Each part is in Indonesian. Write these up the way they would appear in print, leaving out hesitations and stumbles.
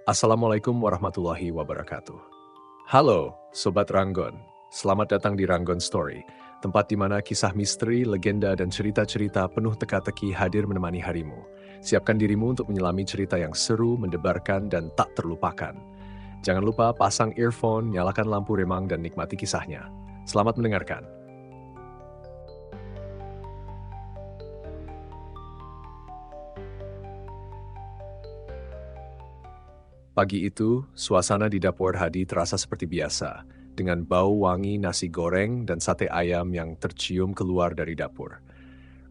Assalamualaikum warahmatullahi wabarakatuh. Halo, Sobat Ranggon. Selamat datang di Ranggon Story, tempat di mana kisah misteri, legenda, dan cerita-cerita penuh teka-teki hadir menemani harimu. Siapkan dirimu untuk menyelami cerita yang seru, mendebarkan, dan tak terlupakan. Jangan lupa pasang earphone, nyalakan lampu remang, dan nikmati kisahnya. Selamat mendengarkan. Pagi itu, suasana di dapur Hadi terasa seperti biasa, dengan bau wangi nasi goreng dan sate ayam yang tercium keluar dari dapur.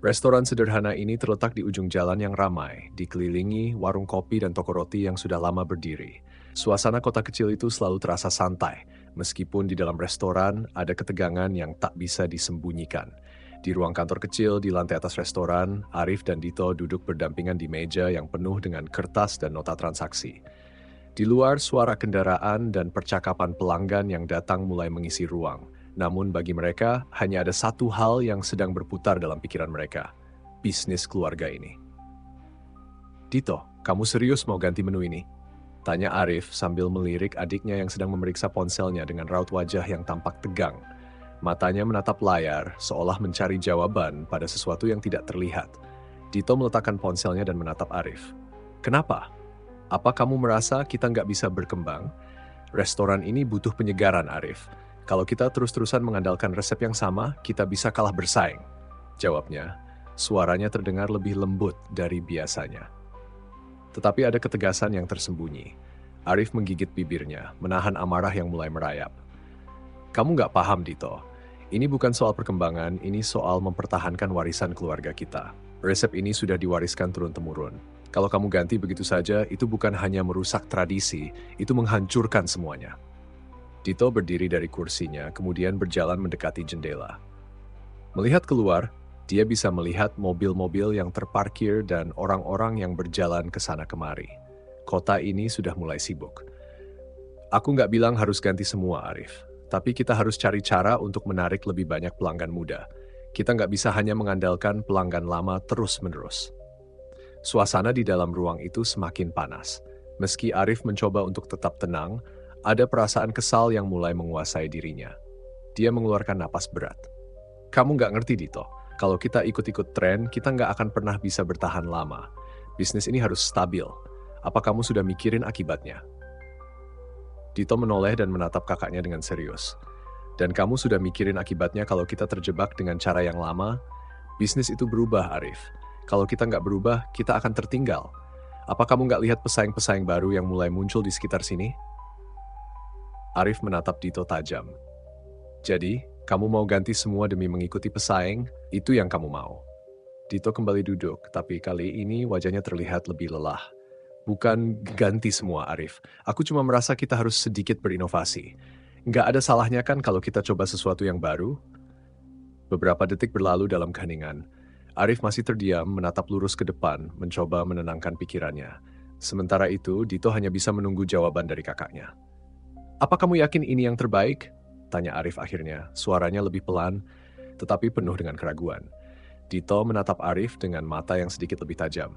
Restoran sederhana ini terletak di ujung jalan yang ramai, dikelilingi warung kopi dan toko roti yang sudah lama berdiri. Suasana kota kecil itu selalu terasa santai, meskipun di dalam restoran ada ketegangan yang tak bisa disembunyikan. Di ruang kantor kecil di lantai atas restoran, Arif dan Dito duduk berdampingan di meja yang penuh dengan kertas dan nota transaksi. Di luar, suara kendaraan dan percakapan pelanggan yang datang mulai mengisi ruang. Namun bagi mereka, hanya ada satu hal yang sedang berputar dalam pikiran mereka. Bisnis keluarga ini. Dito, kamu serius mau ganti menu ini? Tanya Arif sambil melirik adiknya yang sedang memeriksa ponselnya dengan raut wajah yang tampak tegang. Matanya menatap layar, seolah mencari jawaban pada sesuatu yang tidak terlihat. Dito meletakkan ponselnya dan menatap Arif. Kenapa? Apa kamu merasa kita nggak bisa berkembang? Restoran ini butuh penyegaran, Arif. Kalau kita terus-terusan mengandalkan resep yang sama, kita bisa kalah bersaing. Jawabnya, suaranya terdengar lebih lembut dari biasanya. Tetapi ada ketegasan yang tersembunyi. Arif menggigit bibirnya, menahan amarah yang mulai merayap. Kamu nggak paham, Dito. Ini bukan soal perkembangan, ini soal mempertahankan warisan keluarga kita. Resep ini sudah diwariskan turun-temurun. Kalau kamu ganti begitu saja, itu bukan hanya merusak tradisi, itu menghancurkan semuanya. Dito berdiri dari kursinya, kemudian berjalan mendekati jendela. Melihat keluar, dia bisa melihat mobil-mobil yang terparkir dan orang-orang yang berjalan ke sana kemari. Kota ini sudah mulai sibuk. Aku nggak bilang harus ganti semua, Arif. Tapi kita harus cari cara untuk menarik lebih banyak pelanggan muda. Kita nggak bisa hanya mengandalkan pelanggan lama terus-menerus. Suasana di dalam ruang itu semakin panas. Meski Arif mencoba untuk tetap tenang, ada perasaan kesal yang mulai menguasai dirinya. Dia mengeluarkan napas berat. Kamu nggak ngerti, Dito. Kalau kita ikut-ikut tren, kita nggak akan pernah bisa bertahan lama. Bisnis ini harus stabil. Apa kamu sudah mikirin akibatnya? Dito menoleh dan menatap kakaknya dengan serius. Dan kamu sudah mikirin akibatnya kalau kita terjebak dengan cara yang lama? Bisnis itu berubah, Arif. Kalau kita nggak berubah, kita akan tertinggal. Apa kamu nggak lihat pesaing-pesaing baru yang mulai muncul di sekitar sini? Arif menatap Dito tajam. Jadi, kamu mau ganti semua demi mengikuti pesaing? Itu yang kamu mau. Dito kembali duduk, tapi kali ini wajahnya terlihat lebih lelah. Bukan ganti semua, Arif. Aku cuma merasa kita harus sedikit berinovasi. Nggak ada salahnya kan kalau kita coba sesuatu yang baru? Beberapa detik berlalu dalam keheningan. Arif masih terdiam, menatap lurus ke depan, mencoba menenangkan pikirannya. Sementara itu, Dito hanya bisa menunggu jawaban dari kakaknya. Apa kamu yakin ini yang terbaik? Tanya Arif akhirnya, suaranya lebih pelan, tetapi penuh dengan keraguan. Dito menatap Arif dengan mata yang sedikit lebih tajam.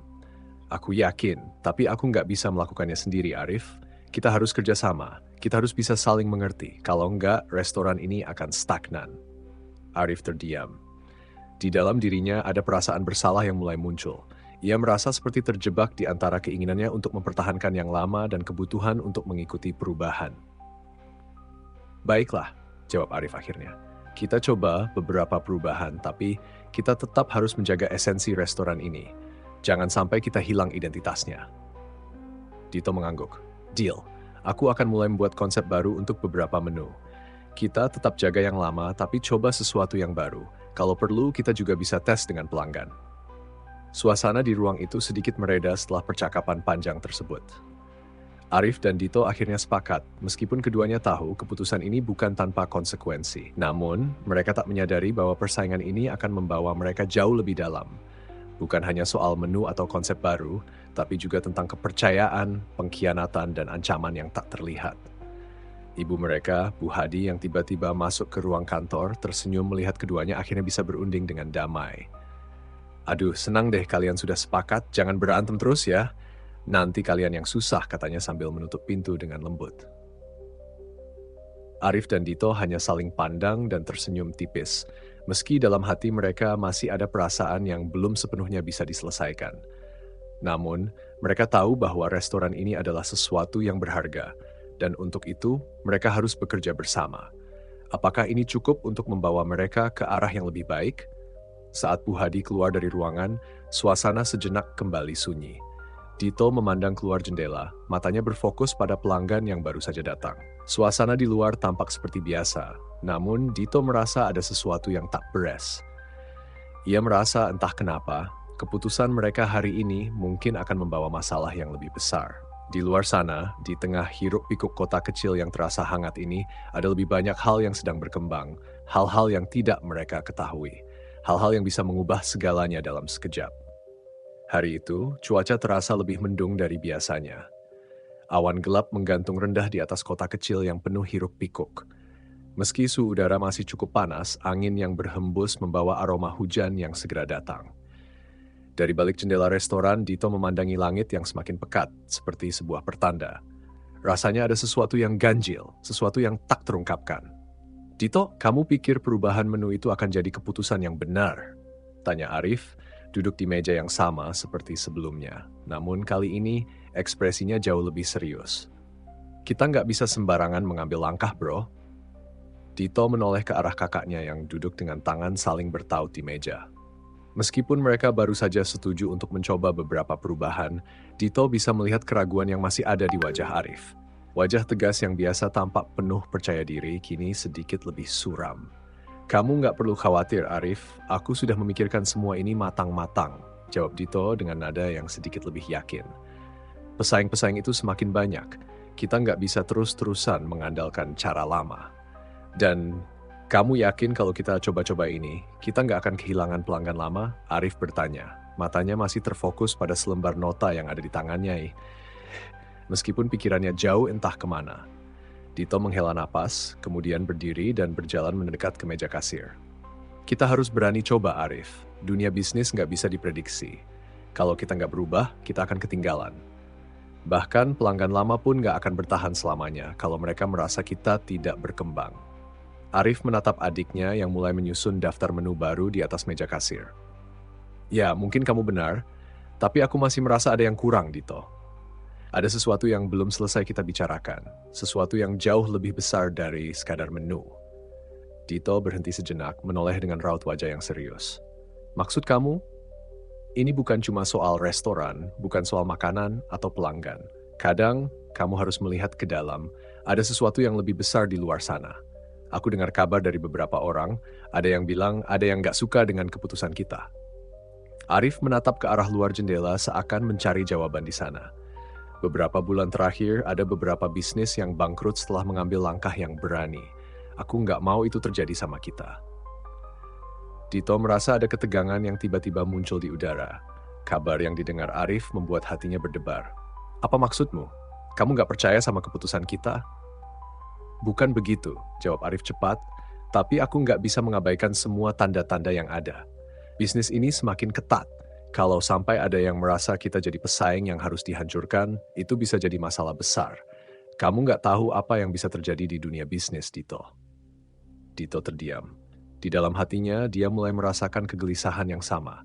Aku yakin, tapi aku nggak bisa melakukannya sendiri, Arif. Kita harus kerjasama, kita harus bisa saling mengerti. Kalau nggak, restoran ini akan stagnan. Arif terdiam. Di dalam dirinya ada perasaan bersalah yang mulai muncul. Ia merasa seperti terjebak di antara keinginannya untuk mempertahankan yang lama dan kebutuhan untuk mengikuti perubahan. Baiklah, jawab Arif akhirnya. Kita coba beberapa perubahan, tapi kita tetap harus menjaga esensi restoran ini. Jangan sampai kita hilang identitasnya. Dito mengangguk. Deal, aku akan mulai membuat konsep baru untuk beberapa menu. Kita tetap jaga yang lama, tapi coba sesuatu yang baru. Kalau perlu, kita juga bisa tes dengan pelanggan. Suasana di ruang itu sedikit mereda setelah percakapan panjang tersebut. Arif dan Dito akhirnya sepakat, meskipun keduanya tahu keputusan ini bukan tanpa konsekuensi. Namun, mereka tak menyadari bahwa persaingan ini akan membawa mereka jauh lebih dalam. Bukan hanya soal menu atau konsep baru, tapi juga tentang kepercayaan, pengkhianatan, dan ancaman yang tak terlihat. Ibu mereka, Bu Hadi yang tiba-tiba masuk ke ruang kantor, tersenyum melihat keduanya akhirnya bisa berunding dengan damai. Aduh, senang deh kalian sudah sepakat, jangan berantem terus ya. Nanti kalian yang susah, katanya sambil menutup pintu dengan lembut. Arif dan Dito hanya saling pandang dan tersenyum tipis, meski dalam hati mereka masih ada perasaan yang belum sepenuhnya bisa diselesaikan. Namun, mereka tahu bahwa restoran ini adalah sesuatu yang berharga, dan untuk itu mereka harus bekerja bersama. Apakah ini cukup untuk membawa mereka ke arah yang lebih baik? Saat Bu Hadi keluar dari ruangan, suasana sejenak kembali sunyi. Dito memandang keluar jendela, matanya berfokus pada pelanggan yang baru saja datang. Suasana di luar tampak seperti biasa, namun Dito merasa ada sesuatu yang tak beres. Ia merasa entah kenapa, keputusan mereka hari ini mungkin akan membawa masalah yang lebih besar. Di luar sana, di tengah hiruk-pikuk kota kecil yang terasa hangat ini, ada lebih banyak hal yang sedang berkembang, hal-hal yang tidak mereka ketahui, hal-hal yang bisa mengubah segalanya dalam sekejap. Hari itu, cuaca terasa lebih mendung dari biasanya. Awan gelap menggantung rendah di atas kota kecil yang penuh hiruk-pikuk. Meski suhu udara masih cukup panas, angin yang berhembus membawa aroma hujan yang segera datang. Dari balik jendela restoran, Dito memandangi langit yang semakin pekat, seperti sebuah pertanda. Rasanya ada sesuatu yang ganjil, sesuatu yang tak terungkapkan. Dito, kamu pikir perubahan menu itu akan jadi keputusan yang benar? Tanya Arif, duduk di meja yang sama seperti sebelumnya. Namun kali ini, ekspresinya jauh lebih serius. Kita nggak bisa sembarangan mengambil langkah, bro. Dito menoleh ke arah kakaknya yang duduk dengan tangan saling bertaut di meja. Meskipun mereka baru saja setuju untuk mencoba beberapa perubahan, Dito bisa melihat keraguan yang masih ada di wajah Arif. Wajah tegas yang biasa tampak penuh percaya diri kini sedikit lebih suram. Kamu nggak perlu khawatir, Arif. Aku sudah memikirkan semua ini matang-matang, jawab Dito dengan nada yang sedikit lebih yakin. Pesaing-pesaing itu semakin banyak. Kita nggak bisa terus-terusan mengandalkan cara lama. Dan kamu yakin kalau kita coba-coba ini, kita nggak akan kehilangan pelanggan lama? Arif bertanya. Matanya masih terfokus pada selembar nota yang ada di tangannya. Meskipun pikirannya jauh entah kemana. Dito menghela napas, kemudian berdiri dan berjalan mendekat ke meja kasir. Kita harus berani coba, Arif. Dunia bisnis nggak bisa diprediksi. Kalau kita nggak berubah, kita akan ketinggalan. Bahkan pelanggan lama pun nggak akan bertahan selamanya kalau mereka merasa kita tidak berkembang. Arif menatap adiknya yang mulai menyusun daftar menu baru di atas meja kasir. Ya, mungkin kamu benar, tapi aku masih merasa ada yang kurang, Dito. Ada sesuatu yang belum selesai kita bicarakan, sesuatu yang jauh lebih besar dari sekadar menu. Dito berhenti sejenak, menoleh dengan raut wajah yang serius. Maksud kamu? Ini bukan cuma soal restoran, bukan soal makanan atau pelanggan. Kadang, kamu harus melihat ke dalam, ada sesuatu yang lebih besar di luar sana. Aku dengar kabar dari beberapa orang, ada yang bilang ada yang gak suka dengan keputusan kita. Arif menatap ke arah luar jendela seakan mencari jawaban di sana. Beberapa bulan terakhir, ada beberapa bisnis yang bangkrut setelah mengambil langkah yang berani. Aku nggak mau itu terjadi sama kita. Dito merasa ada ketegangan yang tiba-tiba muncul di udara. Kabar yang didengar Arif membuat hatinya berdebar. Apa maksudmu? Kamu nggak percaya sama keputusan kita? Bukan begitu, jawab Arif cepat, tapi aku nggak bisa mengabaikan semua tanda-tanda yang ada. Bisnis ini semakin ketat. Kalau sampai ada yang merasa kita jadi pesaing yang harus dihancurkan, itu bisa jadi masalah besar. Kamu nggak tahu apa yang bisa terjadi di dunia bisnis, Dito. Dito terdiam. Di dalam hatinya, dia mulai merasakan kegelisahan yang sama.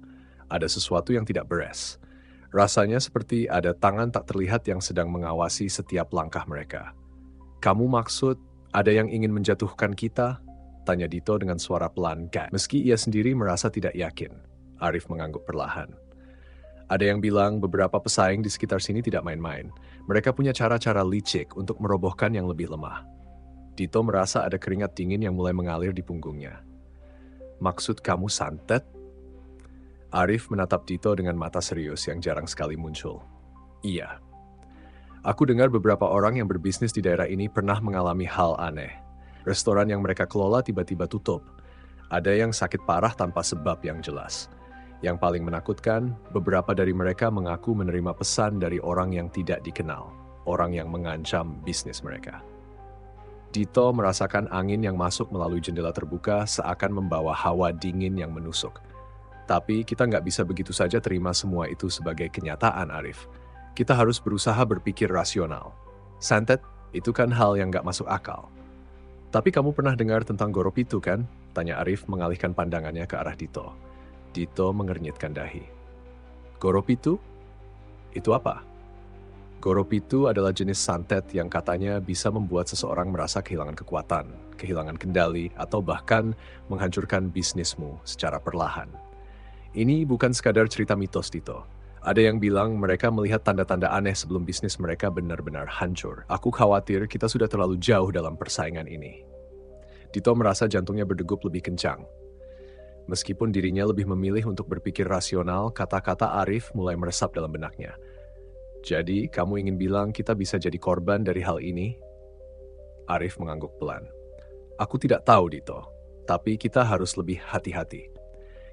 Ada sesuatu yang tidak beres. Rasanya seperti ada tangan tak terlihat yang sedang mengawasi setiap langkah mereka. Kamu maksud ada yang ingin menjatuhkan kita? Tanya Dito dengan suara pelan, meski ia sendiri merasa tidak yakin. Arif mengangguk perlahan. Ada yang bilang beberapa pesaing di sekitar sini tidak main-main. Mereka punya cara-cara licik untuk merobohkan yang lebih lemah. Dito merasa ada keringat dingin yang mulai mengalir di punggungnya. Maksud kamu santet? Arif menatap Dito dengan mata serius yang jarang sekali muncul. Iya. Aku dengar beberapa orang yang berbisnis di daerah ini pernah mengalami hal aneh. Restoran yang mereka kelola tiba-tiba tutup. Ada yang sakit parah tanpa sebab yang jelas. Yang paling menakutkan, beberapa dari mereka mengaku menerima pesan dari orang yang tidak dikenal, orang yang mengancam bisnis mereka. Dito merasakan angin yang masuk melalui jendela terbuka seakan membawa hawa dingin yang menusuk. Tapi kita nggak bisa begitu saja terima semua itu sebagai kenyataan, Arif. Kita harus berusaha berpikir rasional. Santet, itu kan hal yang nggak masuk akal. Tapi kamu pernah dengar tentang Goropitu kan? Tanya Arif mengalihkan pandangannya ke arah Dito. Dito mengernyitkan dahi. Goropitu? Itu apa? Goropitu adalah jenis santet yang katanya bisa membuat seseorang merasa kehilangan kekuatan, kehilangan kendali, atau bahkan menghancurkan bisnismu secara perlahan. Ini bukan sekadar cerita mitos, Dito. Ada yang bilang mereka melihat tanda-tanda aneh sebelum bisnis mereka benar-benar hancur. Aku khawatir kita sudah terlalu jauh dalam persaingan ini. Dito merasa jantungnya berdegup lebih kencang. Meskipun dirinya lebih memilih untuk berpikir rasional, kata-kata Arif mulai meresap dalam benaknya. Jadi, kamu ingin bilang kita bisa jadi korban dari hal ini? Arif mengangguk pelan. Aku tidak tahu, Dito. Tapi kita harus lebih hati-hati.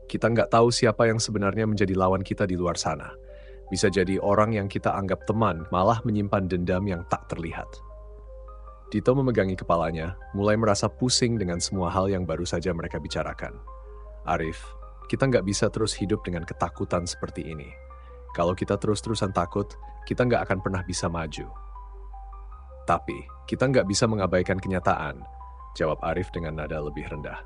Kita nggak tahu siapa yang sebenarnya menjadi lawan kita di luar sana. Bisa jadi orang yang kita anggap teman, malah menyimpan dendam yang tak terlihat. Dito memegangi kepalanya, mulai merasa pusing dengan semua hal yang baru saja mereka bicarakan. Arif, kita nggak bisa terus hidup dengan ketakutan seperti ini. Kalau kita terus-terusan takut, kita nggak akan pernah bisa maju. Tapi, kita nggak bisa mengabaikan kenyataan, jawab Arif dengan nada lebih rendah.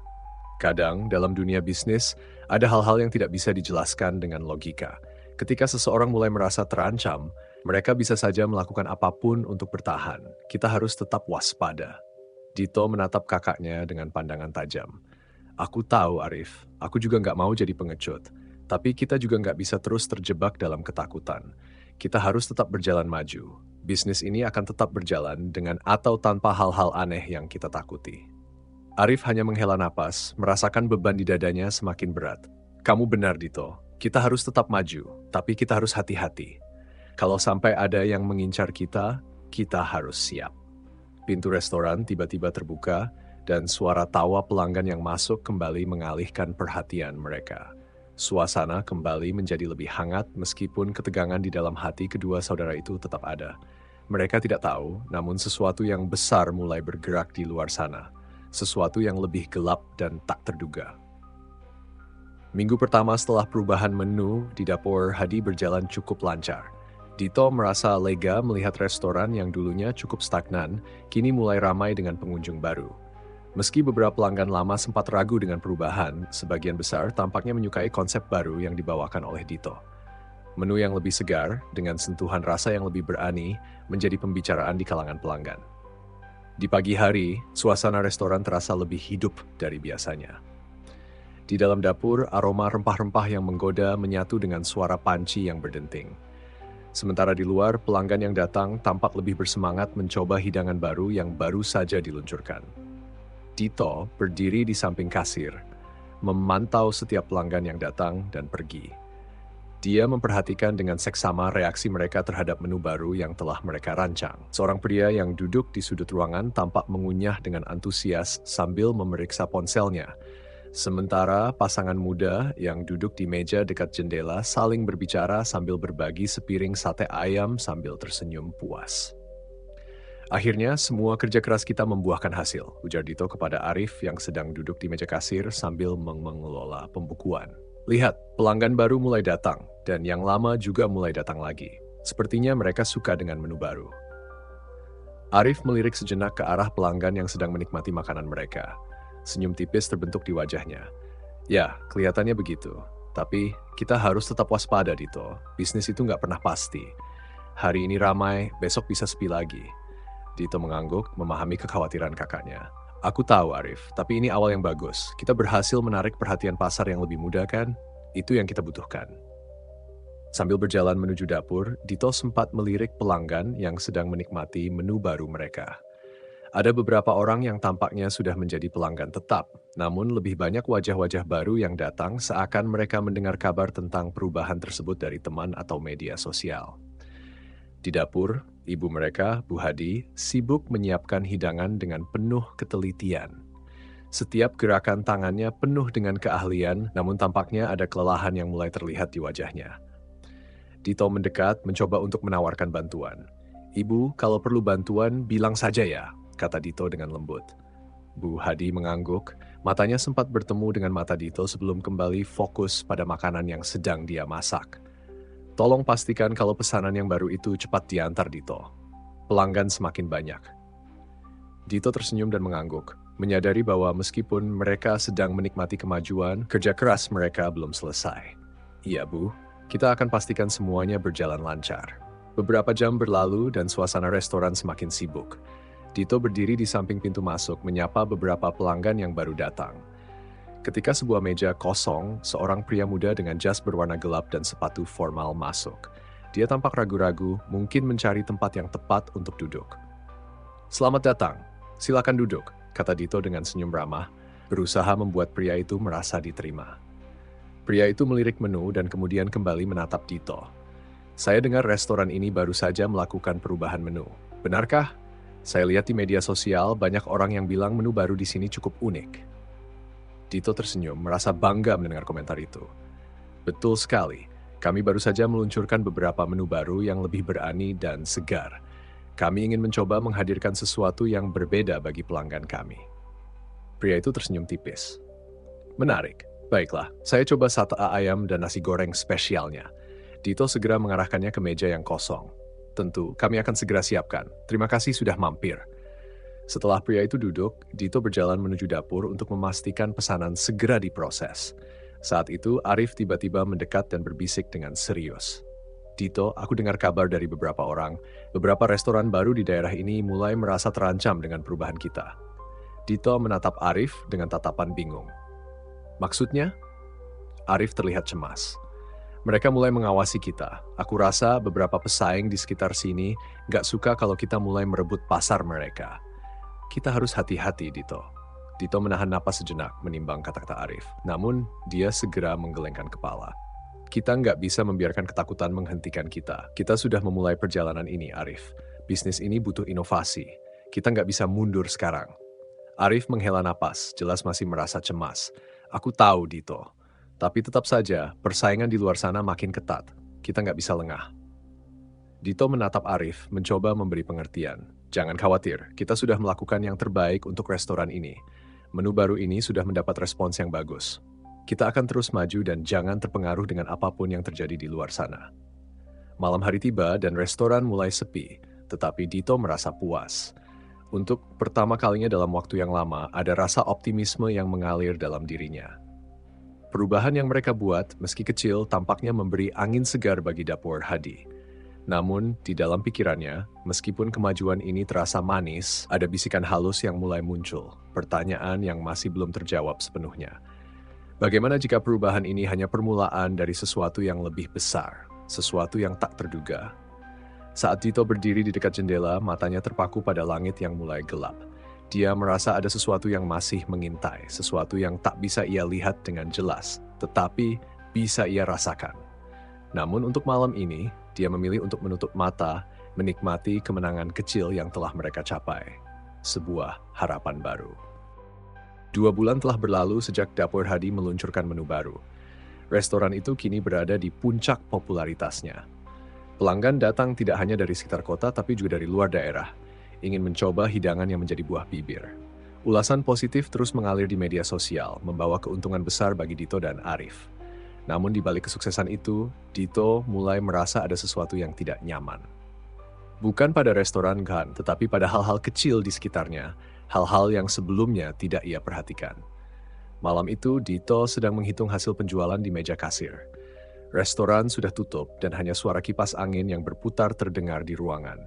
Kadang, dalam dunia bisnis, ada hal-hal yang tidak bisa dijelaskan dengan logika. Ketika seseorang mulai merasa terancam, mereka bisa saja melakukan apapun untuk bertahan. Kita harus tetap waspada. Dito menatap kakaknya dengan pandangan tajam. Aku tahu, Arif. Aku juga nggak mau jadi pengecut. Tapi kita juga nggak bisa terus terjebak dalam ketakutan. Kita harus tetap berjalan maju. Bisnis ini akan tetap berjalan dengan atau tanpa hal-hal aneh yang kita takuti. Arif hanya menghela napas, merasakan beban di dadanya semakin berat. Kamu benar, Dito. Kita harus tetap maju, tapi kita harus hati-hati. Kalau sampai ada yang mengincar kita harus siap. Pintu restoran tiba-tiba terbuka, dan suara tawa pelanggan yang masuk kembali mengalihkan perhatian mereka. Suasana kembali menjadi lebih hangat meskipun ketegangan di dalam hati kedua saudara itu tetap ada. Mereka tidak tahu, namun sesuatu yang besar mulai bergerak di luar sana. Sesuatu yang lebih gelap dan tak terduga. Minggu pertama setelah perubahan menu di dapur Hadi berjalan cukup lancar. Dito merasa lega melihat restoran yang dulunya cukup stagnan, kini mulai ramai dengan pengunjung baru. Meski beberapa pelanggan lama sempat ragu dengan perubahan, sebagian besar tampaknya menyukai konsep baru yang dibawakan oleh Dito. Menu yang lebih segar, dengan sentuhan rasa yang lebih berani, menjadi pembicaraan di kalangan pelanggan. Di pagi hari, suasana restoran terasa lebih hidup dari biasanya. Di dalam dapur, aroma rempah-rempah yang menggoda menyatu dengan suara panci yang berdenting. Sementara di luar, pelanggan yang datang tampak lebih bersemangat mencoba hidangan baru yang baru saja diluncurkan. Dito berdiri di samping kasir, memantau setiap pelanggan yang datang dan pergi. Dia memperhatikan dengan seksama reaksi mereka terhadap menu baru yang telah mereka rancang. Seorang pria yang duduk di sudut ruangan tampak mengunyah dengan antusias sambil memeriksa ponselnya. Sementara pasangan muda yang duduk di meja dekat jendela saling berbicara sambil berbagi sepiring sate ayam sambil tersenyum puas. Akhirnya, semua kerja keras kita membuahkan hasil, ujar Dito kepada Arif yang sedang duduk di meja kasir sambil mengelola pembukuan. Lihat, pelanggan baru mulai datang, dan yang lama juga mulai datang lagi. Sepertinya mereka suka dengan menu baru. Arif melirik sejenak ke arah pelanggan yang sedang menikmati makanan mereka. Senyum tipis terbentuk di wajahnya. Ya, kelihatannya begitu. Tapi, kita harus tetap waspada, Dito. Bisnis itu nggak pernah pasti. Hari ini ramai, besok bisa sepi lagi. Dito mengangguk, memahami kekhawatiran kakaknya. Aku tahu, Arif, tapi ini awal yang bagus. Kita berhasil menarik perhatian pasar yang lebih muda, kan? Itu yang kita butuhkan. Sambil berjalan menuju dapur, Dito sempat melirik pelanggan yang sedang menikmati menu baru mereka. Ada beberapa orang yang tampaknya sudah menjadi pelanggan tetap, namun lebih banyak wajah-wajah baru yang datang seakan mereka mendengar kabar tentang perubahan tersebut dari teman atau media sosial. Di dapur, ibu mereka, Bu Hadi, sibuk menyiapkan hidangan dengan penuh ketelitian. Setiap gerakan tangannya penuh dengan keahlian, namun tampaknya ada kelelahan yang mulai terlihat di wajahnya. Dito mendekat, mencoba untuk menawarkan bantuan. Ibu, kalau perlu bantuan, bilang saja ya, kata Dito dengan lembut. Bu Hadi mengangguk, matanya sempat bertemu dengan mata Dito sebelum kembali fokus pada makanan yang sedang dia masak. Tolong pastikan kalau pesanan yang baru itu cepat diantar, Dito. Pelanggan semakin banyak. Dito tersenyum dan mengangguk, menyadari bahwa meskipun mereka sedang menikmati kemajuan, kerja keras mereka belum selesai. Iya, Bu. Kita akan pastikan semuanya berjalan lancar. Beberapa jam berlalu dan suasana restoran semakin sibuk. Dito berdiri di samping pintu masuk menyapa beberapa pelanggan yang baru datang. Ketika sebuah meja kosong, seorang pria muda dengan jas berwarna gelap dan sepatu formal masuk. Dia tampak ragu-ragu, mungkin mencari tempat yang tepat untuk duduk. "Selamat datang, silakan duduk," kata Dito dengan senyum ramah, berusaha membuat pria itu merasa diterima. Pria itu melirik menu dan kemudian kembali menatap Dito. "Saya dengar restoran ini baru saja melakukan perubahan menu. Benarkah? Saya lihat di media sosial banyak orang yang bilang menu baru di sini cukup unik." Dito tersenyum, merasa bangga mendengar komentar itu. "Betul sekali, kami baru saja meluncurkan beberapa menu baru yang lebih berani dan segar. Kami ingin mencoba menghadirkan sesuatu yang berbeda bagi pelanggan kami." Pria itu tersenyum tipis. "Menarik. Baiklah, saya coba sate ayam dan nasi goreng spesialnya." Dito segera mengarahkannya ke meja yang kosong. "Tentu, kami akan segera siapkan. Terima kasih sudah mampir." Setelah pria itu duduk, Dito berjalan menuju dapur untuk memastikan pesanan segera diproses. Saat itu, Arif tiba-tiba mendekat dan berbisik dengan serius. "Dito, aku dengar kabar dari beberapa orang. Beberapa restoran baru di daerah ini mulai merasa terancam dengan perubahan kita." Dito menatap Arif dengan tatapan bingung. "Maksudnya?" Arif terlihat cemas. "Mereka mulai mengawasi kita. Aku rasa beberapa pesaing di sekitar sini gak suka kalau kita mulai merebut pasar mereka. Kita harus hati-hati, Dito." Dito menahan napas sejenak menimbang kata-kata Arif. Namun, dia segera menggelengkan kepala. "Kita nggak bisa membiarkan ketakutan menghentikan kita. Kita sudah memulai perjalanan ini, Arif. Bisnis ini butuh inovasi. Kita nggak bisa mundur sekarang." Arif menghela napas, jelas masih merasa cemas. "Aku tahu, Dito. Tapi tetap saja, persaingan di luar sana makin ketat. Kita nggak bisa lengah." Dito menatap Arif, mencoba memberi pengertian. "Jangan khawatir, kita sudah melakukan yang terbaik untuk restoran ini. Menu baru ini sudah mendapat respons yang bagus. Kita akan terus maju dan jangan terpengaruh dengan apapun yang terjadi di luar sana." Malam hari tiba dan restoran mulai sepi, tetapi Dito merasa puas. Untuk pertama kalinya dalam waktu yang lama, ada rasa optimisme yang mengalir dalam dirinya. Perubahan yang mereka buat, meski kecil, tampaknya memberi angin segar bagi dapur Hadi. Namun, di dalam pikirannya, meskipun kemajuan ini terasa manis, ada bisikan halus yang mulai muncul, pertanyaan yang masih belum terjawab sepenuhnya. Bagaimana jika perubahan ini hanya permulaan dari sesuatu yang lebih besar, sesuatu yang tak terduga? Saat Dito berdiri di dekat jendela, matanya terpaku pada langit yang mulai gelap. Dia merasa ada sesuatu yang masih mengintai, sesuatu yang tak bisa ia lihat dengan jelas, tetapi bisa ia rasakan. Namun untuk malam ini, dia memilih untuk menutup mata, menikmati kemenangan kecil yang telah mereka capai. Sebuah harapan baru. 2 bulan telah berlalu sejak Dapur Hadi meluncurkan menu baru. Restoran itu kini berada di puncak popularitasnya. Pelanggan datang tidak hanya dari sekitar kota tapi juga dari luar daerah, ingin mencoba hidangan yang menjadi buah bibir. Ulasan positif terus mengalir di media sosial, membawa keuntungan besar bagi Dito dan Arif. Namun di balik kesuksesan itu, Dito mulai merasa ada sesuatu yang tidak nyaman. Bukan pada restoran kan, tetapi pada hal-hal kecil di sekitarnya, hal-hal yang sebelumnya tidak ia perhatikan. Malam itu, Dito sedang menghitung hasil penjualan di meja kasir. Restoran sudah tutup dan hanya suara kipas angin yang berputar terdengar di ruangan.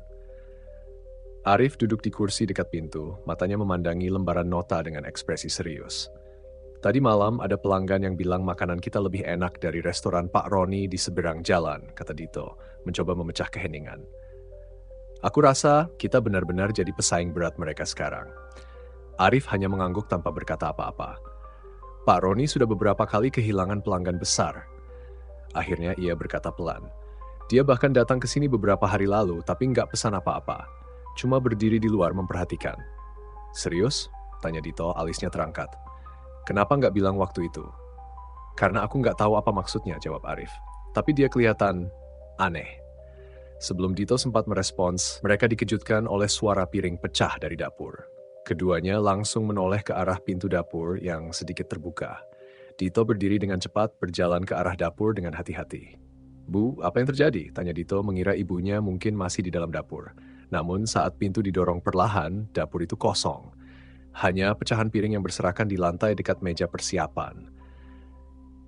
Arif duduk di kursi dekat pintu, matanya memandangi lembaran nota dengan ekspresi serius. "Tadi malam ada pelanggan yang bilang makanan kita lebih enak dari restoran Pak Roni di seberang jalan," kata Dito, mencoba memecah keheningan. "Aku rasa kita benar-benar jadi pesaing berat mereka sekarang." Arif hanya mengangguk tanpa berkata apa-apa. "Pak Roni sudah beberapa kali kehilangan pelanggan besar." Akhirnya ia berkata pelan. "Dia bahkan datang ke sini beberapa hari lalu tapi nggak pesan apa-apa. Cuma berdiri di luar memperhatikan." "Serius?" tanya Dito, alisnya terangkat. "Kenapa nggak bilang waktu itu?" "Karena aku nggak tahu apa maksudnya," jawab Arif. "Tapi dia kelihatan aneh." Sebelum Dito sempat merespons, mereka dikejutkan oleh suara piring pecah dari dapur. Keduanya langsung menoleh ke arah pintu dapur yang sedikit terbuka. Dito berdiri dengan cepat berjalan ke arah dapur dengan hati-hati. Bu, apa yang terjadi? Tanya Dito mengira ibunya mungkin masih di dalam dapur. Namun saat pintu didorong perlahan, dapur itu kosong. Hanya pecahan piring yang berserakan di lantai dekat meja persiapan.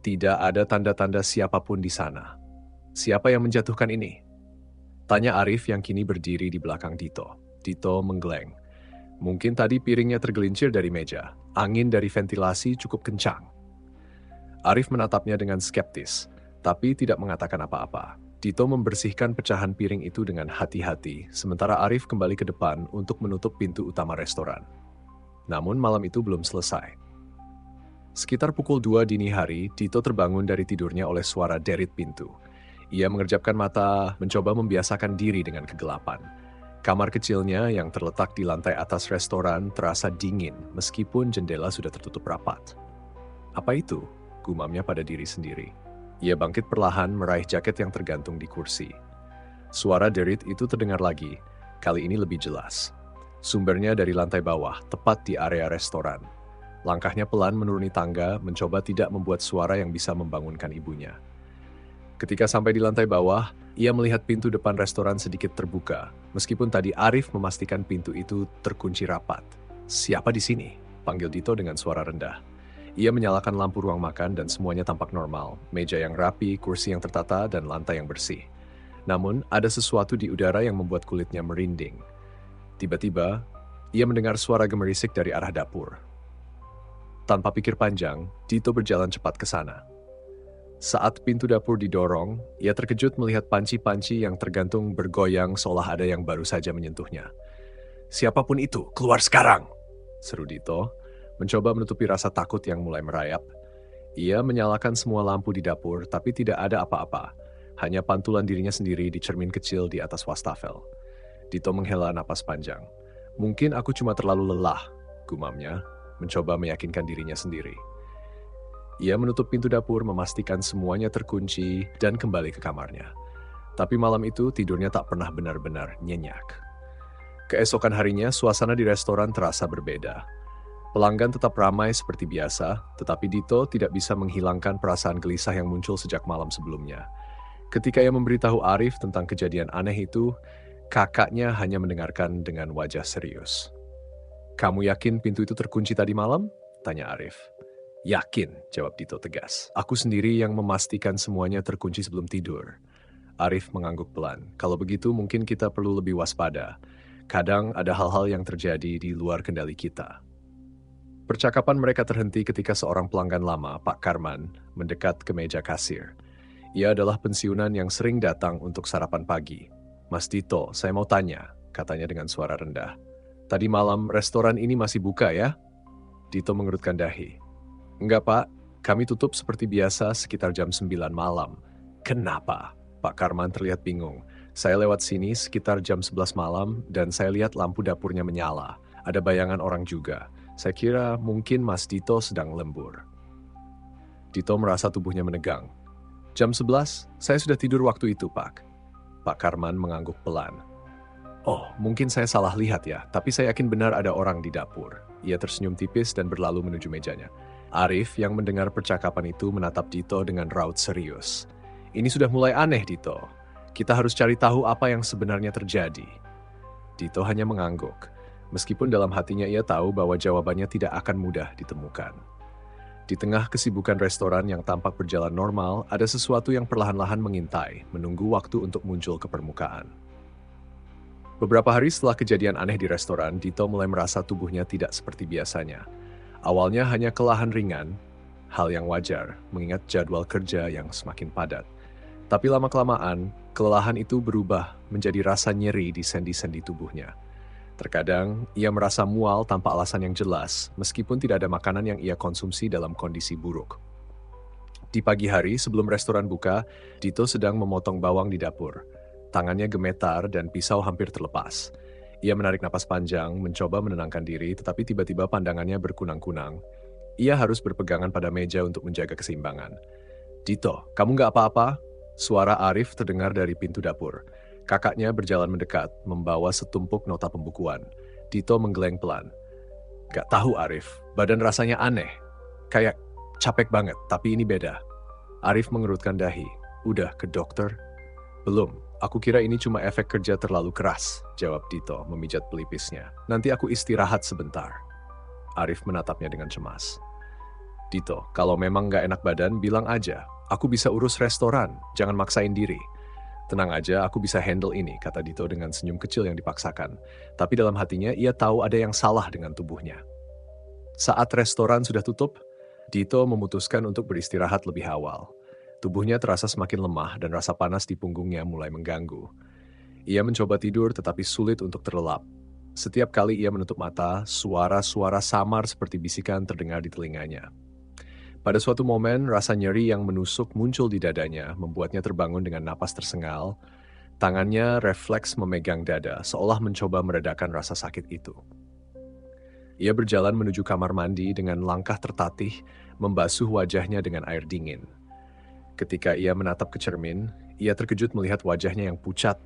Tidak ada tanda-tanda siapapun di sana. Siapa yang menjatuhkan ini? Tanya Arif yang kini berdiri di belakang Dito. Dito menggeleng. Mungkin tadi piringnya tergelincir dari meja. Angin dari ventilasi cukup kencang. Arif menatapnya dengan skeptis, tapi tidak mengatakan apa-apa. Dito membersihkan pecahan piring itu dengan hati-hati, sementara Arif kembali ke depan untuk menutup pintu utama restoran. Namun malam itu belum selesai. Sekitar pukul 2 dini hari, Dito terbangun dari tidurnya oleh suara derit pintu. Ia mengerjapkan mata, mencoba membiasakan diri dengan kegelapan. Kamar kecilnya yang terletak di lantai atas restoran terasa dingin meskipun jendela sudah tertutup rapat. Apa itu? Gumamnya pada diri sendiri. Ia bangkit perlahan meraih jaket yang tergantung di kursi. Suara derit itu terdengar lagi, kali ini lebih jelas. Sumbernya dari lantai bawah, tepat di area restoran. Langkahnya pelan menuruni tangga, mencoba tidak membuat suara yang bisa membangunkan ibunya. Ketika sampai di lantai bawah, ia melihat pintu depan restoran sedikit terbuka, meskipun tadi Arif memastikan pintu itu terkunci rapat. "Siapa di sini?" panggil Dito dengan suara rendah. Ia menyalakan lampu ruang makan dan semuanya tampak normal, meja yang rapi, kursi yang tertata, dan lantai yang bersih. Namun, ada sesuatu di udara yang membuat kulitnya merinding. Tiba-tiba, ia mendengar suara gemerisik dari arah dapur. Tanpa pikir panjang, Dito berjalan cepat ke sana. Saat pintu dapur didorong, ia terkejut melihat panci-panci yang tergantung bergoyang seolah ada yang baru saja menyentuhnya. "Siapapun itu, keluar sekarang!" seru Dito, mencoba menutupi rasa takut yang mulai merayap. Ia menyalakan semua lampu di dapur, tapi tidak ada apa-apa. Hanya pantulan dirinya sendiri di cermin kecil di atas wastafel. Dito menghela napas panjang. "Mungkin aku cuma terlalu lelah," gumamnya, mencoba meyakinkan dirinya sendiri. Ia menutup pintu dapur, memastikan semuanya terkunci, dan kembali ke kamarnya. Tapi malam itu tidurnya tak pernah benar-benar nyenyak. Keesokan harinya, suasana di restoran terasa berbeda. Pelanggan tetap ramai seperti biasa, tetapi Dito tidak bisa menghilangkan perasaan gelisah yang muncul sejak malam sebelumnya. Ketika ia memberitahu Arif tentang kejadian aneh itu, kakaknya hanya mendengarkan dengan wajah serius. "Kamu yakin pintu itu terkunci tadi malam?" tanya Arif. "Yakin," jawab Dito tegas. "Aku sendiri yang memastikan semuanya terkunci sebelum tidur." Arif mengangguk pelan. "Kalau begitu mungkin kita perlu lebih waspada. Kadang ada hal-hal yang terjadi di luar kendali kita." Percakapan mereka terhenti ketika seorang pelanggan lama, Pak Karman, mendekat ke meja kasir. Ia adalah pensiunan yang sering datang untuk sarapan pagi. "Mas Dito, saya mau tanya," katanya dengan suara rendah. "Tadi malam restoran ini masih buka ya?" Dito mengerutkan dahi. "Enggak Pak, kami tutup seperti biasa sekitar jam 9 malam." "Kenapa?" Pak Karman terlihat bingung. "Saya lewat sini sekitar jam 11 malam dan saya lihat lampu dapurnya menyala. Ada bayangan orang juga. Saya kira mungkin Mas Dito sedang lembur." Dito merasa tubuhnya menegang. "Jam 11? Saya sudah tidur waktu itu, Pak." Pak Karman mengangguk pelan. "Oh, mungkin saya salah lihat ya, tapi saya yakin benar ada orang di dapur." Ia tersenyum tipis dan berlalu menuju mejanya. Arif yang mendengar percakapan itu menatap Dito dengan raut serius. "Ini sudah mulai aneh, Dito. Kita harus cari tahu apa yang sebenarnya terjadi." Dito hanya mengangguk. Meskipun dalam hatinya ia tahu bahwa jawabannya tidak akan mudah ditemukan. Di tengah kesibukan restoran yang tampak berjalan normal, ada sesuatu yang perlahan-lahan mengintai, menunggu waktu untuk muncul ke permukaan. Beberapa hari setelah kejadian aneh di restoran, Dito mulai merasa tubuhnya tidak seperti biasanya. Awalnya hanya kelelahan ringan, hal yang wajar mengingat jadwal kerja yang semakin padat. Tapi lama-kelamaan, kelelahan itu berubah menjadi rasa nyeri di sendi-sendi tubuhnya. Terkadang, ia merasa mual tanpa alasan yang jelas, meskipun tidak ada makanan yang ia konsumsi dalam kondisi buruk. Di pagi hari, sebelum restoran buka, Dito sedang memotong bawang di dapur. Tangannya gemetar dan pisau hampir terlepas. Ia menarik napas panjang, mencoba menenangkan diri, tetapi tiba-tiba pandangannya berkunang-kunang. Ia harus berpegangan pada meja untuk menjaga keseimbangan. "Dito, kamu nggak apa-apa?" Suara Arif terdengar dari pintu dapur. Kakaknya berjalan mendekat, membawa setumpuk nota pembukuan. Dito menggeleng pelan. "Gak tahu Arif, badan rasanya aneh. Kayak capek banget, tapi ini beda." Arif mengerutkan dahi. Udah ke dokter? Belum. Aku kira ini cuma efek kerja terlalu keras, jawab Dito memijat pelipisnya. Nanti aku istirahat sebentar. Arif menatapnya dengan cemas. Dito, kalau memang nggak enak badan, bilang aja. Aku bisa urus restoran, jangan maksain diri. Tenang aja, aku bisa handle ini, kata Dito dengan senyum kecil yang dipaksakan. Tapi dalam hatinya, ia tahu ada yang salah dengan tubuhnya. Saat restoran sudah tutup, Dito memutuskan untuk beristirahat lebih awal. Tubuhnya terasa semakin lemah dan rasa panas di punggungnya mulai mengganggu. Ia mencoba tidur tetapi sulit untuk terlelap. Setiap kali ia menutup mata, suara-suara samar seperti bisikan terdengar di telinganya. Pada suatu momen, rasa nyeri yang menusuk muncul di dadanya, membuatnya terbangun dengan napas tersengal. Tangannya refleks memegang dada, seolah mencoba meredakan rasa sakit itu. Ia berjalan menuju kamar mandi dengan langkah tertatih, membasuh wajahnya dengan air dingin. Ketika ia menatap ke cermin, ia terkejut melihat wajahnya yang pucat,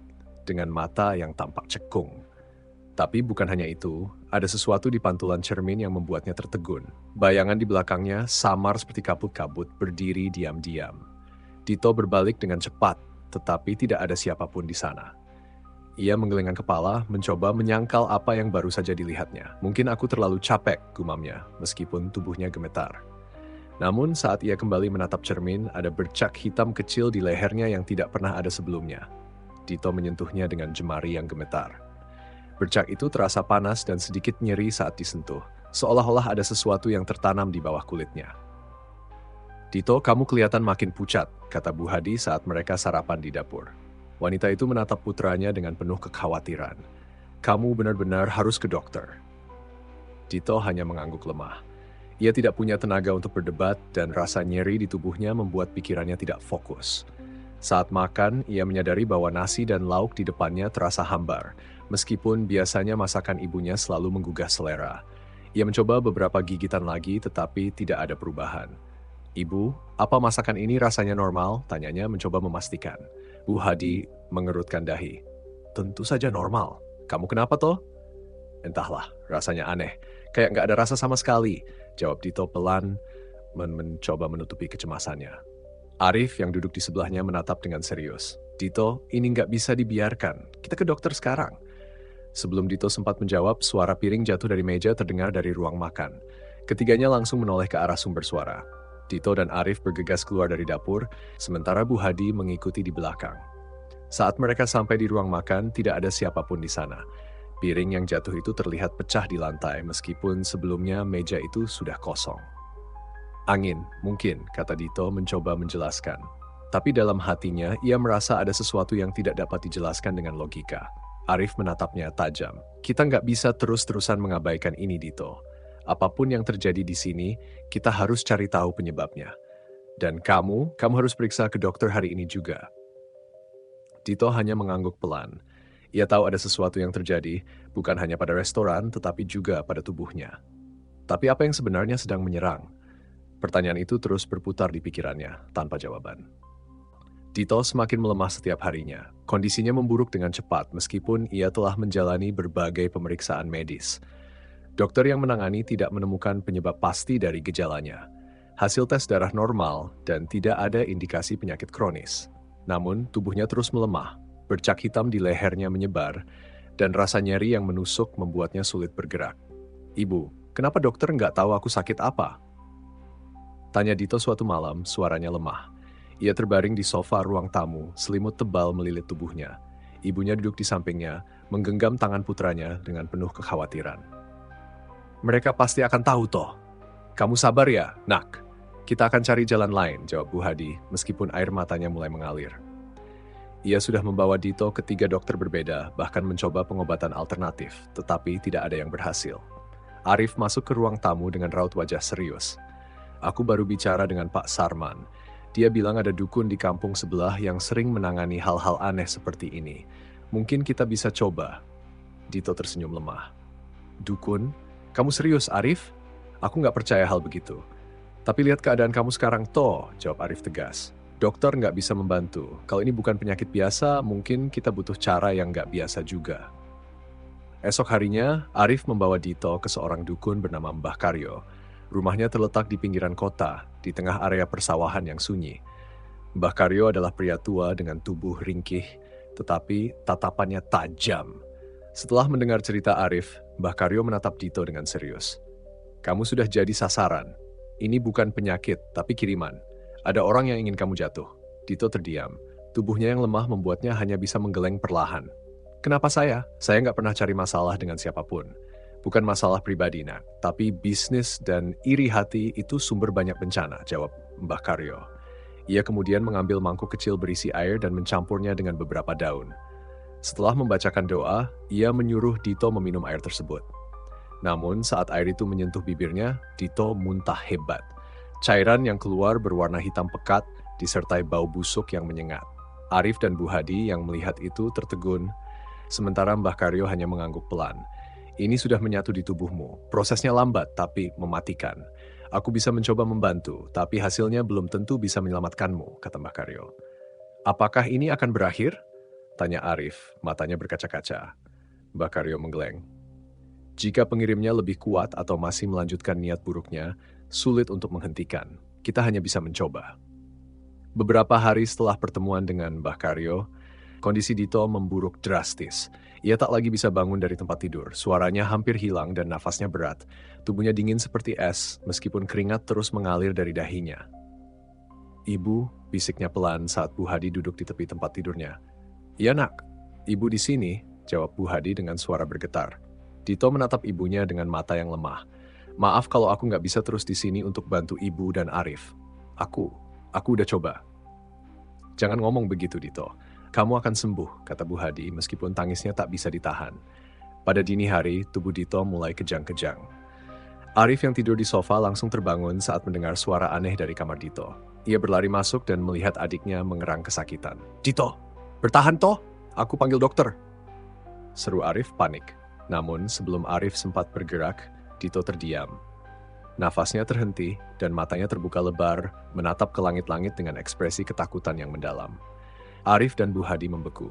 dengan mata yang tampak cekung. Tapi bukan hanya itu, ada sesuatu di pantulan cermin yang membuatnya tertegun. Bayangan di belakangnya samar seperti kabut-kabut berdiri diam-diam. Dito berbalik dengan cepat, tetapi tidak ada siapapun di sana. Ia menggelengkan kepala, mencoba menyangkal apa yang baru saja dilihatnya. Mungkin aku terlalu capek, gumamnya, meskipun tubuhnya gemetar. Namun saat ia kembali menatap cermin, ada bercak hitam kecil di lehernya yang tidak pernah ada sebelumnya. Dito menyentuhnya dengan jemari yang gemetar. Bercak itu terasa panas dan sedikit nyeri saat disentuh, seolah-olah ada sesuatu yang tertanam di bawah kulitnya. Dito, kamu kelihatan makin pucat, kata Bu Hadi saat mereka sarapan di dapur. Wanita itu menatap putranya dengan penuh kekhawatiran. Kamu benar-benar harus ke dokter. Dito hanya mengangguk lemah. Ia tidak punya tenaga untuk berdebat dan rasa nyeri di tubuhnya membuat pikirannya tidak fokus. Saat makan, ia menyadari bahwa nasi dan lauk di depannya terasa hambar, meskipun biasanya masakan ibunya selalu menggugah selera. Ia mencoba beberapa gigitan lagi tetapi tidak ada perubahan. Ibu, apa masakan ini rasanya normal? Tanyanya mencoba memastikan. Bu Hadi mengerutkan dahi. Tentu saja normal. Kamu kenapa toh? Entahlah, rasanya aneh. Kayak nggak ada rasa sama sekali, jawab Dito pelan, mencoba menutupi kecemasannya. Arif yang duduk di sebelahnya menatap dengan serius. Dito, ini nggak bisa dibiarkan. Kita ke dokter sekarang. Sebelum Dito sempat menjawab, suara piring jatuh dari meja terdengar dari ruang makan. Ketiganya langsung menoleh ke arah sumber suara. Dito dan Arif bergegas keluar dari dapur, sementara Bu Hadi mengikuti di belakang. Saat mereka sampai di ruang makan, tidak ada siapapun di sana. Piring yang jatuh itu terlihat pecah di lantai, meskipun sebelumnya meja itu sudah kosong. Angin, mungkin, kata Dito mencoba menjelaskan. Tapi dalam hatinya, ia merasa ada sesuatu yang tidak dapat dijelaskan dengan logika. Arif menatapnya tajam. Kita nggak bisa terus-terusan mengabaikan ini, Dito. Apapun yang terjadi di sini, kita harus cari tahu penyebabnya. Dan kamu harus periksa ke dokter hari ini juga. Dito hanya mengangguk pelan. Ia tahu ada sesuatu yang terjadi, bukan hanya pada restoran, tetapi juga pada tubuhnya. Tapi apa yang sebenarnya sedang menyerang? Pertanyaan itu terus berputar di pikirannya, tanpa jawaban. Dito semakin melemah setiap harinya. Kondisinya memburuk dengan cepat, meskipun ia telah menjalani berbagai pemeriksaan medis. Dokter yang menangani tidak menemukan penyebab pasti dari gejalanya. Hasil tes darah normal dan tidak ada indikasi penyakit kronis. Namun, tubuhnya terus melemah, bercak hitam di lehernya menyebar, dan rasa nyeri yang menusuk membuatnya sulit bergerak. Ibu, kenapa dokter nggak tahu aku sakit apa? Tanya Dito suatu malam, suaranya lemah. Ia terbaring di sofa ruang tamu, selimut tebal melilit tubuhnya. Ibunya duduk di sampingnya, menggenggam tangan putranya dengan penuh kekhawatiran. Mereka pasti akan tahu toh. Kamu sabar ya, nak. Kita akan cari jalan lain, jawab Bu Hadi, meskipun air matanya mulai mengalir. Ia sudah membawa Dito ke 3 dokter berbeda, bahkan mencoba pengobatan alternatif, tetapi tidak ada yang berhasil. Arif masuk ke ruang tamu dengan raut wajah serius. Aku baru bicara dengan Pak Sarman. Dia bilang ada dukun di kampung sebelah yang sering menangani hal-hal aneh seperti ini. Mungkin kita bisa coba. Dito tersenyum lemah. Dukun? Kamu serius, Arif? Aku nggak percaya hal begitu. Tapi lihat keadaan kamu sekarang, toh, jawab Arif tegas. Dokter nggak bisa membantu. Kalau ini bukan penyakit biasa, mungkin kita butuh cara yang nggak biasa juga. Esok harinya, Arif membawa Dito ke seorang dukun bernama Mbah Karyo. Rumahnya terletak di pinggiran kota, di tengah area persawahan yang sunyi. Mbah Karyo adalah pria tua dengan tubuh ringkih, tetapi tatapannya tajam. Setelah mendengar cerita Arif, Mbah Karyo menatap Dito dengan serius. Kamu sudah jadi sasaran. Ini bukan penyakit, tapi kiriman. Ada orang yang ingin kamu jatuh. Dito terdiam. Tubuhnya yang lemah membuatnya hanya bisa menggeleng perlahan. Kenapa saya? Saya nggak pernah cari masalah dengan siapapun. Bukan masalah pribadi, nak. Tapi bisnis dan iri hati itu sumber banyak bencana, jawab Mbah Karyo. Ia kemudian mengambil mangkuk kecil berisi air dan mencampurnya dengan beberapa daun. Setelah membacakan doa, ia menyuruh Dito meminum air tersebut. Namun saat air itu menyentuh bibirnya, Dito muntah hebat. Cairan yang keluar berwarna hitam pekat disertai bau busuk yang menyengat. Arif dan Bu Hadi yang melihat itu tertegun, sementara Mbah Karyo hanya mengangguk pelan. Ini sudah menyatu di tubuhmu. Prosesnya lambat tapi mematikan. Aku bisa mencoba membantu, tapi hasilnya belum tentu bisa menyelamatkanmu, kata Mbah Karyo. Apakah ini akan berakhir? Tanya Arif, matanya berkaca-kaca. Mbah Karyo menggeleng. Jika pengirimnya lebih kuat atau masih melanjutkan niat buruknya, sulit untuk menghentikan. Kita hanya bisa mencoba. Beberapa hari setelah pertemuan dengan Mbah Karyo, kondisi Dito memburuk drastis. Ia tak lagi bisa bangun dari tempat tidur. Suaranya hampir hilang dan nafasnya berat. Tubuhnya dingin seperti es, meskipun keringat terus mengalir dari dahinya. Ibu, bisiknya pelan saat Bu Hadi duduk di tepi tempat tidurnya. Iya nak, ibu di sini, jawab Bu Hadi dengan suara bergetar. Dito menatap ibunya dengan mata yang lemah. Maaf kalau aku nggak bisa terus di sini untuk bantu ibu dan Arif. Aku udah coba. Jangan ngomong begitu, Dito. Kamu akan sembuh, kata Bu Hadi meskipun tangisnya tak bisa ditahan. Pada dini hari, tubuh Dito mulai kejang-kejang. Arif yang tidur di sofa langsung terbangun saat mendengar suara aneh dari kamar Dito. Ia berlari masuk dan melihat adiknya mengerang kesakitan. Dito, bertahan toh, aku panggil dokter. Seru Arif panik. Namun sebelum Arif sempat bergerak, Dito terdiam. Nafasnya terhenti dan matanya terbuka lebar, menatap ke langit-langit dengan ekspresi ketakutan yang mendalam. Arif dan Bu Hadi membeku.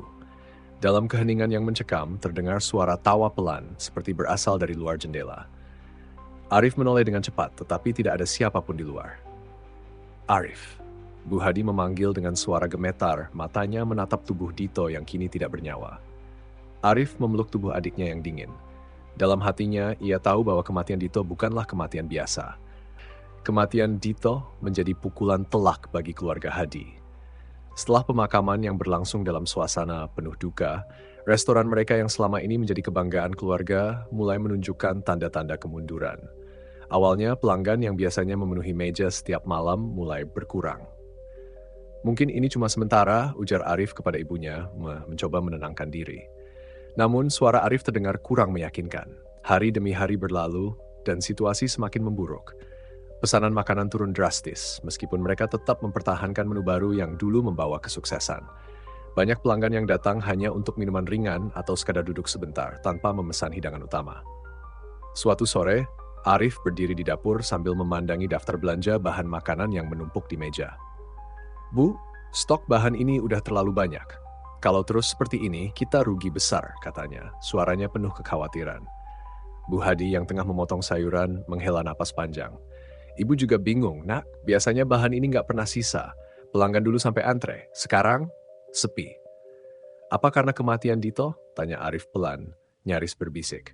Dalam keheningan yang mencekam, terdengar suara tawa pelan seperti berasal dari luar jendela. Arif menoleh dengan cepat, tetapi tidak ada siapapun di luar. Arif. Bu Hadi memanggil dengan suara gemetar, matanya menatap tubuh Dito yang kini tidak bernyawa. Arif memeluk tubuh adiknya yang dingin. Dalam hatinya, ia tahu bahwa kematian Dito bukanlah kematian biasa. Kematian Dito menjadi pukulan telak bagi keluarga Hadi. Setelah pemakaman yang berlangsung dalam suasana penuh duka, restoran mereka yang selama ini menjadi kebanggaan keluarga mulai menunjukkan tanda-tanda kemunduran. Awalnya, pelanggan yang biasanya memenuhi meja setiap malam mulai berkurang. Mungkin ini cuma sementara, ujar Arif kepada ibunya, mencoba menenangkan diri. Namun, suara Arif terdengar kurang meyakinkan. Hari demi hari berlalu, dan situasi semakin memburuk. Pesanan makanan turun drastis, meskipun mereka tetap mempertahankan menu baru yang dulu membawa kesuksesan. Banyak pelanggan yang datang hanya untuk minuman ringan atau sekadar duduk sebentar, tanpa memesan hidangan utama. Suatu sore, Arif berdiri di dapur sambil memandangi daftar belanja bahan makanan yang menumpuk di meja. Bu, stok bahan ini udah terlalu banyak. Kalau terus seperti ini, kita rugi besar, katanya. Suaranya penuh kekhawatiran. Bu Hadi yang tengah memotong sayuran menghela napas panjang. Ibu juga bingung, nak, biasanya bahan ini nggak pernah sisa. Pelanggan dulu sampai antre, sekarang sepi. Apa karena kematian Dito? Tanya Arif pelan, nyaris berbisik.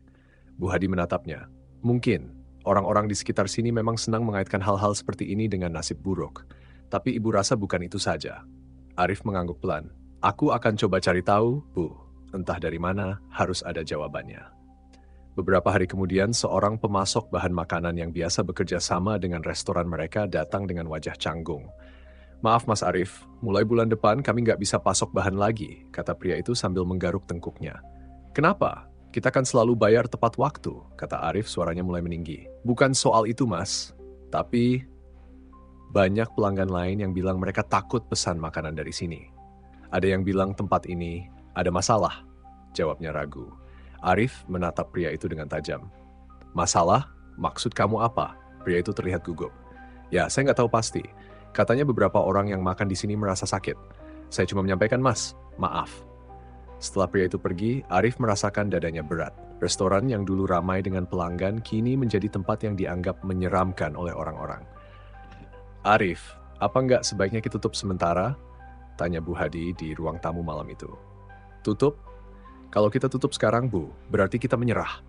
Bu Hadi menatapnya. Mungkin, orang-orang di sekitar sini memang senang mengaitkan hal-hal seperti ini dengan nasib buruk. Tapi ibu rasa bukan itu saja. Arif mengangguk pelan. Aku akan coba cari tahu, Bu. Entah dari mana, harus ada jawabannya. Beberapa hari kemudian, seorang pemasok bahan makanan yang biasa bekerja sama dengan restoran mereka datang dengan wajah canggung. Maaf Mas Arif, mulai bulan depan kami nggak bisa pasok bahan lagi, kata pria itu sambil menggaruk tengkuknya. Kenapa? Kita kan selalu bayar tepat waktu, kata Arif suaranya mulai meninggi. Bukan soal itu Mas, tapi banyak pelanggan lain yang bilang mereka takut pesan makanan dari sini. Ada yang bilang tempat ini ada masalah, jawabnya ragu. Arif menatap pria itu dengan tajam. Masalah? Maksud kamu apa? Pria itu terlihat gugup. Ya, saya nggak tahu pasti. Katanya beberapa orang yang makan di sini merasa sakit. Saya cuma menyampaikan, Mas. Maaf. Setelah pria itu pergi, Arif merasakan dadanya berat. Restoran yang dulu ramai dengan pelanggan kini menjadi tempat yang dianggap menyeramkan oleh orang-orang. Arif, Apa nggak sebaiknya kita tutup sementara? Tanya Bu Hadi di ruang tamu malam itu. Tutup? Kalau kita tutup sekarang, Bu, berarti kita menyerah.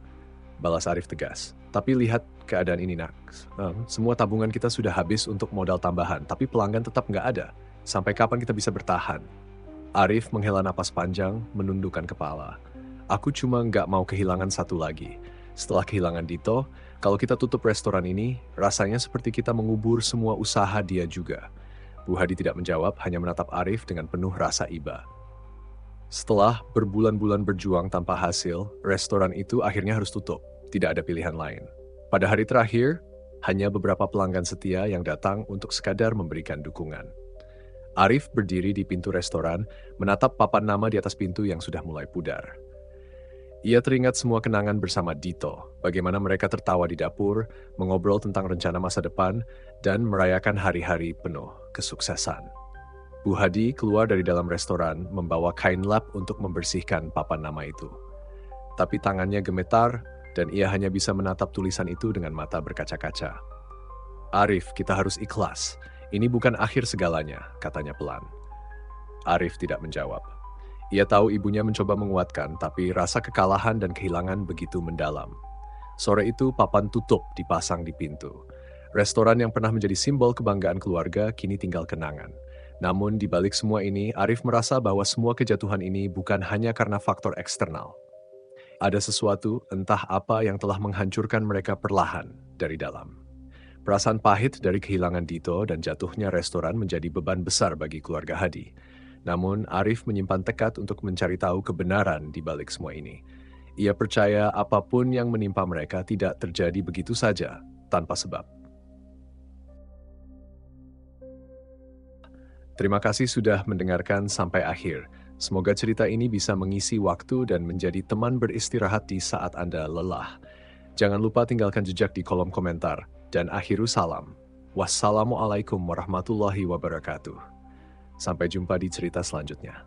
Balas Arif tegas. Tapi lihat keadaan ini, nak. Semua tabungan kita sudah habis untuk modal tambahan, tapi pelanggan tetap nggak ada. Sampai kapan kita bisa bertahan? Arif menghela napas panjang, menundukkan kepala. Aku cuma nggak mau kehilangan satu lagi. Setelah kehilangan Dito, kalau kita tutup restoran ini, rasanya seperti kita mengubur semua usaha dia juga. Bu Hadi tidak menjawab, hanya menatap Arif dengan penuh rasa iba. Setelah berbulan-bulan berjuang tanpa hasil, restoran itu akhirnya harus tutup. Tidak ada pilihan lain. Pada hari terakhir, hanya beberapa pelanggan setia yang datang untuk sekadar memberikan dukungan. Arif berdiri di pintu restoran, menatap papan nama di atas pintu yang sudah mulai pudar. Ia teringat semua kenangan bersama Dito, bagaimana mereka tertawa di dapur, mengobrol tentang rencana masa depan, dan merayakan hari-hari penuh kesuksesan. Bu Hadi keluar dari dalam restoran, membawa kain lap untuk membersihkan papan nama itu. Tapi tangannya gemetar, dan ia hanya bisa menatap tulisan itu dengan mata berkaca-kaca. Arif, kita harus ikhlas. Ini bukan akhir segalanya, katanya pelan. Arif tidak menjawab. Ia tahu ibunya mencoba menguatkan, tapi rasa kekalahan dan kehilangan begitu mendalam. Sore itu papan tutup dipasang di pintu. Restoran yang pernah menjadi simbol kebanggaan keluarga kini tinggal kenangan. Namun di balik semua ini, Arif merasa bahwa semua kejatuhan ini bukan hanya karena faktor eksternal. Ada sesuatu, entah apa, yang telah menghancurkan mereka perlahan dari dalam. Perasaan pahit dari kehilangan Dito dan jatuhnya restoran menjadi beban besar bagi keluarga Hadi. Namun, Arif menyimpan tekad untuk mencari tahu kebenaran di balik semua ini. Ia percaya apapun yang menimpa mereka tidak terjadi begitu saja, tanpa sebab. Terima kasih sudah mendengarkan sampai akhir. Semoga cerita ini bisa mengisi waktu dan menjadi teman beristirahat di saat Anda lelah. Jangan lupa tinggalkan jejak di kolom komentar. Dan akhiru salam. Wassalamualaikum warahmatullahi wabarakatuh. Sampai jumpa di cerita selanjutnya.